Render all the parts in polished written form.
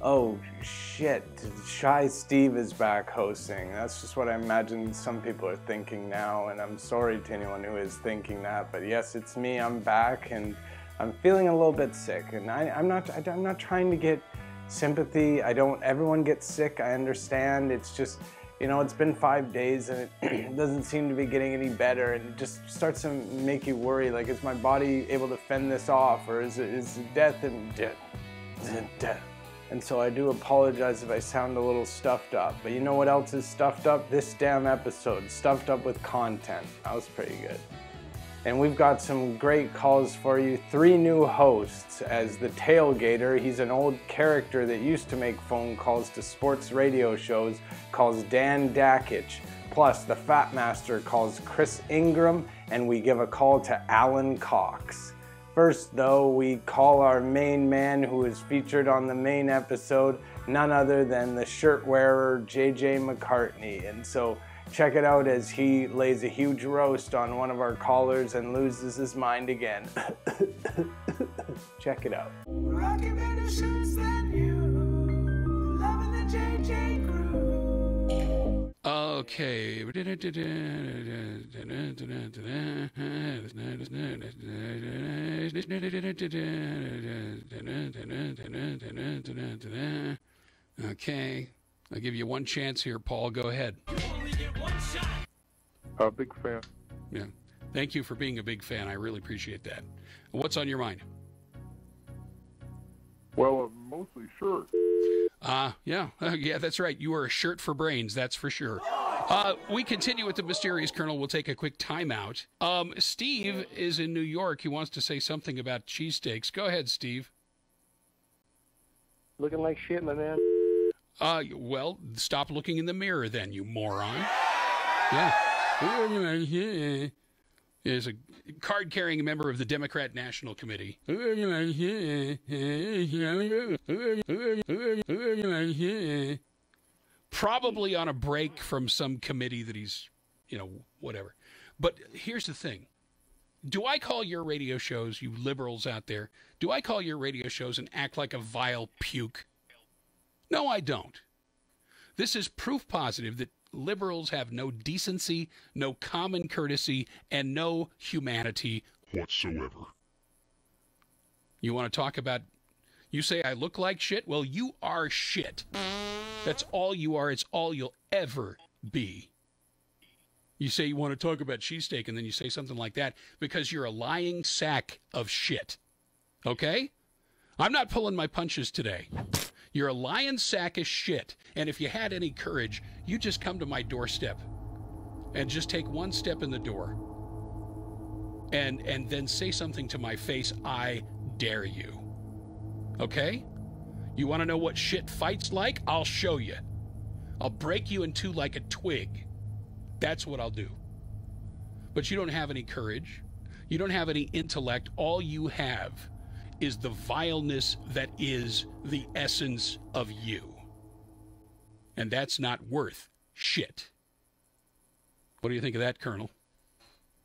Oh, shit. Shy Steve is back hosting. That's just what I imagine some people are thinking now, and I'm sorry to anyone who is thinking that. But yes, it's me. I'm back, and I'm feeling a little bit sick. And I'm not trying to get sympathy. Everyone gets sick. I understand. It's just, you know, it's been 5 days, and it doesn't seem to be getting any better. And it just starts to make you worry. Like, is my body able to fend this off, or is it death and death? Is it death? And so I do apologize if I sound a little stuffed up. But you know what else is stuffed up? This damn episode, stuffed up with content. That was pretty good. And we've got some great calls for you. 3 new hosts as the Tailgater. He's an old character that used to make phone calls to sports radio shows, calls Dan Dakich. Plus, the Fat Master calls Chris Ingram, and we give a call to Alan Cox. First, though, we call our main man who is featured on the main episode, none other than the shirt wearer JJ McCartney. And so check it out as he lays a huge roast on one of our callers and loses his mind again. Check it out. Rocking better shirts than you, loving the JJ crew. Okay. Okay. I'll give you one chance here, Paul. Go ahead. Big fan. Yeah. Thank you for being a big fan. I really appreciate that. What's on your mind? Well, mostly shirts. Yeah. Yeah, that's right. You are a shirt for brains, that's for sure. We continue with the Mysterious Colonel. We'll take a quick timeout. Steve is in New York. He wants to say something about cheesesteaks. Go ahead, Steve. Looking like shit, my man. Well, stop looking in the mirror then, you moron. Yeah. Is a card-carrying member of the Democrat National Committee. Probably on a break from some committee that he's, whatever. But here's the thing. Do I call your radio shows, you liberals out there, do I call your radio shows and act like a vile puke? No, I don't. This is proof positive that liberals have no decency, no common courtesy, and no humanity whatsoever. You want to talk about, you say I look like shit? Well, you are shit. That's all you are. It's all you'll ever be. You say you want to talk about cheesesteak, and then you say something like that because you're a lying sack of shit. Okay? I'm not pulling my punches today. You're a lying sack of shit. And if you had any courage, you just come to my doorstep and just take one step in the door and then say something to my face. I dare you. Okay? You want to know what shit fight's like? I'll show you. I'll break you in two like a twig. That's what I'll do. But you don't have any courage. You don't have any intellect. All you have is the vileness that is the essence of you. And that's not worth shit. What do you think of that, Colonel?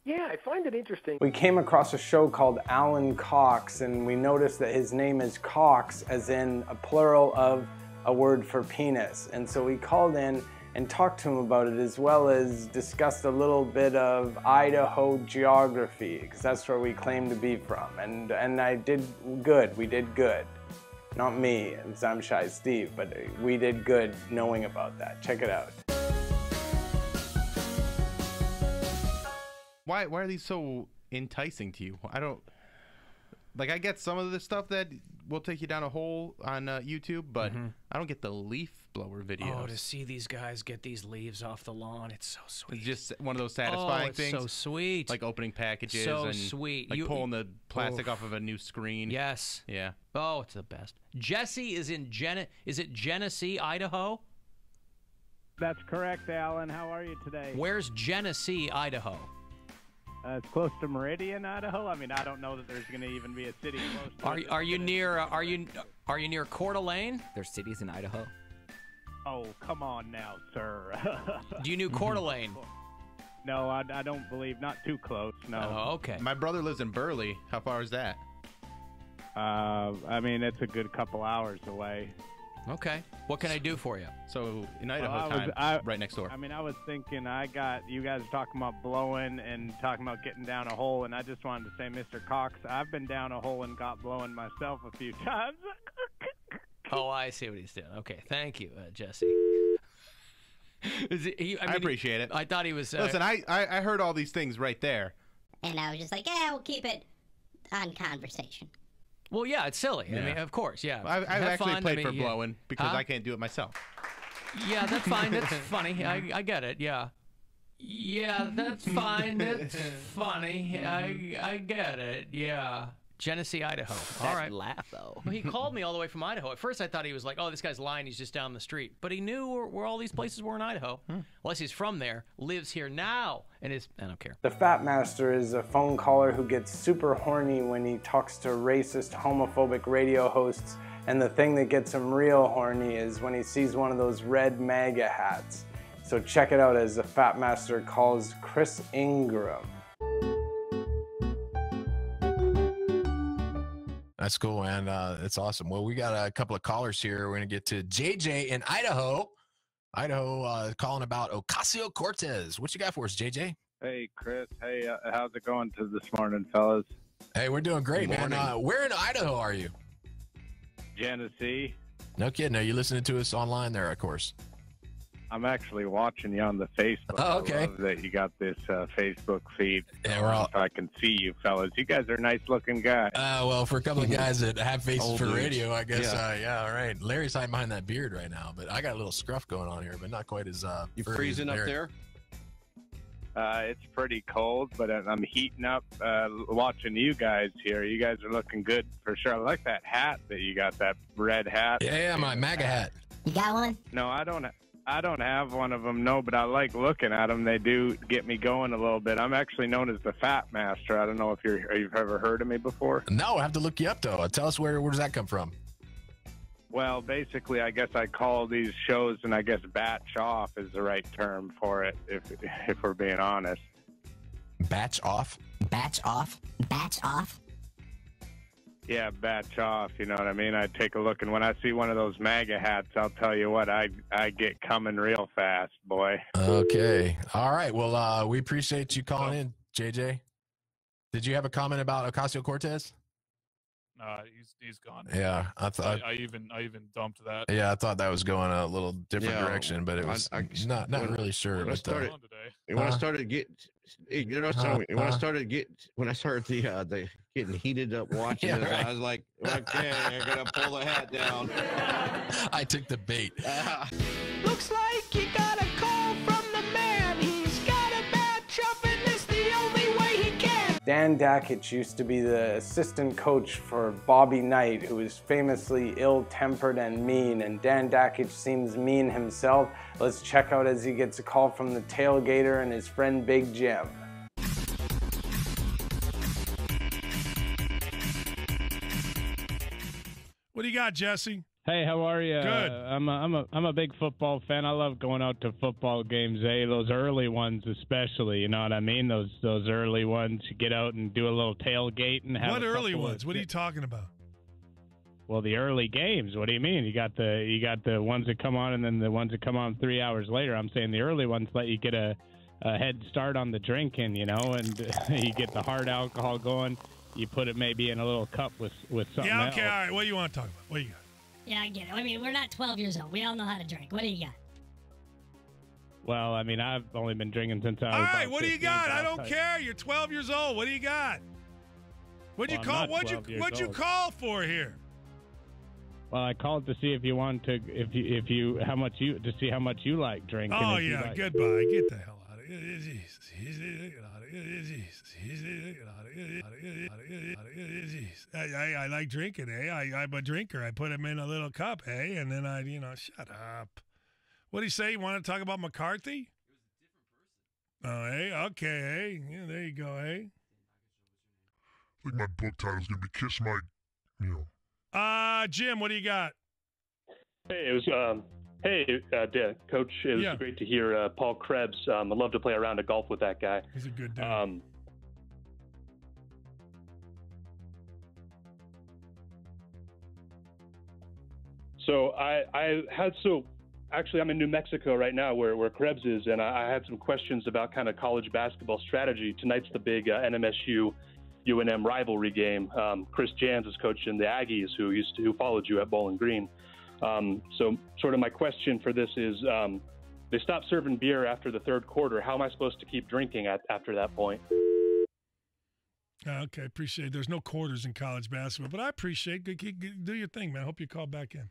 Yeah, I find it interesting. We came across a show called Alan Cox, and we noticed that his name is Cox, as in a plural of a word for penis. And so we called in and talked to him about it, as well as discussed a little bit of Idaho geography, because that's where we claim to be from. And I did good. We did good. Not me, because I'm Shy Steve, but we did good knowing about that. Check it out. Why are these so enticing to you? I don't... Like, I get some of the stuff that will take you down a hole on YouTube, but I don't get the leaf blower videos. Oh, to see these guys get these leaves off the lawn, it's so sweet. It's just one of those satisfying things. So sweet. Like opening packages so sweet. Like pulling the plastic off of a new screen. Yes. Yeah. Oh, it's the best. Jesse is in is it Genesee, Idaho? That's correct, Alan. How are you today? Where's Genesee, Idaho? It's close to Meridian, Idaho. I mean, I don't know that there's going to even be a city close to it. Are you near Coeur d'Alene? There's cities in Idaho. Oh, come on now, sir. Do you know Coeur d'Alene? No, I don't believe. Not too close, no. Oh, okay. My brother lives in Burley. How far is that? I mean, it's a good couple hours away. Okay. What can I do for you? So in Idaho right next door. I mean, I was thinking you guys talking about blowing and talking about getting down a hole, and I just wanted to say, Mr. Cox, I've been down a hole and got blown myself a few times. Oh, I see what he's doing. Okay, thank you, Jesse. I appreciate it. I thought he was... Listen, I heard all these things right there. And I was just like, yeah, we'll keep it on conversation. Well, yeah, it's silly. Yeah. I mean, of course, yeah. I've actually fun. played for blowing because I can't do it myself. Yeah, that's fine. That's funny. I get it. Yeah. Yeah, that's fine. That's funny. I get it. Yeah. Genesee, Idaho. All right. Laugh, though. Well, he called me all the way from Idaho. At first, I thought he was like, oh, this guy's lying. He's just down the street. But he knew where all these places were in Idaho. Unless he's from there, lives here now, and is... I don't care. The Fat Master is a phone caller who gets super horny when he talks to racist, homophobic radio hosts, and the thing that gets him real horny is when he sees one of those red MAGA hats. So check it out as the Fat Master calls Chris Ingram. That's cool, man. It's awesome. Well, we got a couple of callers here. We're going to get to JJ in Idaho. Calling about Ocasio-Cortez. What you got for us, JJ? Hey, Chris. Hey, how's it going this morning, fellas? Hey, we're doing great, man. Where in Idaho are you? Genesee. No kidding. Are you listening to us online there, of course? I'm actually watching you on the Facebook. Oh, okay. I love that you got this Facebook feed. Yeah, we're all... I can see you, fellas. You guys are nice-looking guys. Well, for a couple of guys that have faces for radio, I guess. Yeah, all right. Larry's hiding behind that beard right now, but I got a little scruff going on here, but not quite as. You freezing up there? It's pretty cold, but I'm heating up watching you guys here. You guys are looking good for sure. I like that hat that you got, that red hat. Yeah, my MAGA hat. You got one? No, I don't have one of them, no, but I like looking at them. They do get me going a little bit. I'm actually known as the Fat Master. I don't know if you've ever heard of me before. No, I have to look you up, though. Tell us where does that come from? Well, basically, I guess I call these shows, and I guess batch off is the right term for it, if we're being honest. Batch off? Batch off? Batch off? Yeah, batch off, you know what I mean? I take a look, and when I see one of those MAGA hats, I'll tell you what, I get coming real fast, boy. Okay. All right. Well, we appreciate you calling in, JJ. Did you have a comment about Ocasio-Cortez? He's gone. Yeah, I even dumped that. Yeah, I thought that was going a little different direction, but it was not really sure. When I started the getting heated up watching it, right. I was like, okay, I'm gonna pull the hat down. I took the bait. Looks like you got a call from the man. He's got a batch up, and it's the only way he can. Dan Dakich used to be the assistant coach for Bobby Knight, who was famously ill-tempered and mean, and Dan Dakich seems mean himself. Let's check out as he gets a call from the tailgater and his friend Big Jim. What do you got, Jesse? Hey, how are you? Good. I'm a big football fan. I love going out to football games. Those early ones especially. You know what I mean? Those early ones. You get out and do a little tailgate and have. What early ones? What are you talking about? Well, the early games. What do you mean? You got the ones that come on, and then the ones that come on 3 hours later. I'm saying the early ones let you get a head start on the drinking, you know, and you get the hard alcohol going. You put it maybe in a little cup with something Yeah, okay, else. all right. What do you want to talk about? What do you got? Yeah, I get it. I mean, we're not 12 years old. We all know how to drink. What do you got? Well, I mean, I've only been drinking since I was All right, about what do you 15, got? so I I'll don't tell you. care. You're 12 years old. What do you got? What'd you Well, I'm call? not 12 years What'd you old. call for here? Well, I called to see if you want to, to see how much you like drinking. Oh if you yeah, like. goodbye. Get the hell out of here. I like drinking, eh? I'm a drinker. I put them in a little cup, eh? And then shut up. What do you say? You want to talk about McCarthy? It was a different person. Oh, eh? Okay, eh? Yeah, there you go, eh? I think my book title's gonna be "Kiss My," Jim, what do you got? Hey, it was Dan, Coach. It was great to hear Paul Krebs. I'd love to play a round of golf with that guy. He's a good dude. So actually I'm in New Mexico right now where Krebs is, and I had some questions about kind of college basketball strategy. Tonight's the big NMSU UNM rivalry game. Chris Jans is coaching the Aggies who followed you at Bowling Green. So sort of my question for this is, they stopped serving beer after the third quarter. How am I supposed to keep drinking after that point? Okay, appreciate it. There's no quarters in college basketball, but I appreciate it. Do your thing, man. I hope you call back in.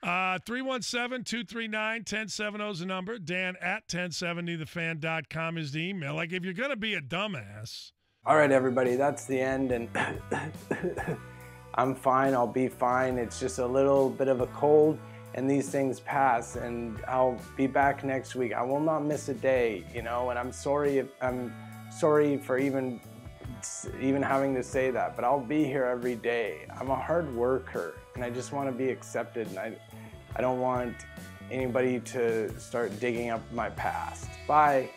317-239-1070 is the number. Dan at 1070thefan.com is the email. Like, if you're going to be a dumbass. All right, everybody, that's the end, and I'm fine. I'll be fine. It's just a little bit of a cold, and these things pass, and I'll be back next week. I will not miss a day, and I'm sorry for even having to say that, but I'll be here every day. I'm a hard worker, and I just want to be accepted, and I don't want anybody to start digging up my past. Bye.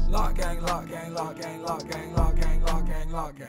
Lock gang, lock gang, lock gang, lock gang, lock gang, lock gang, lock gang.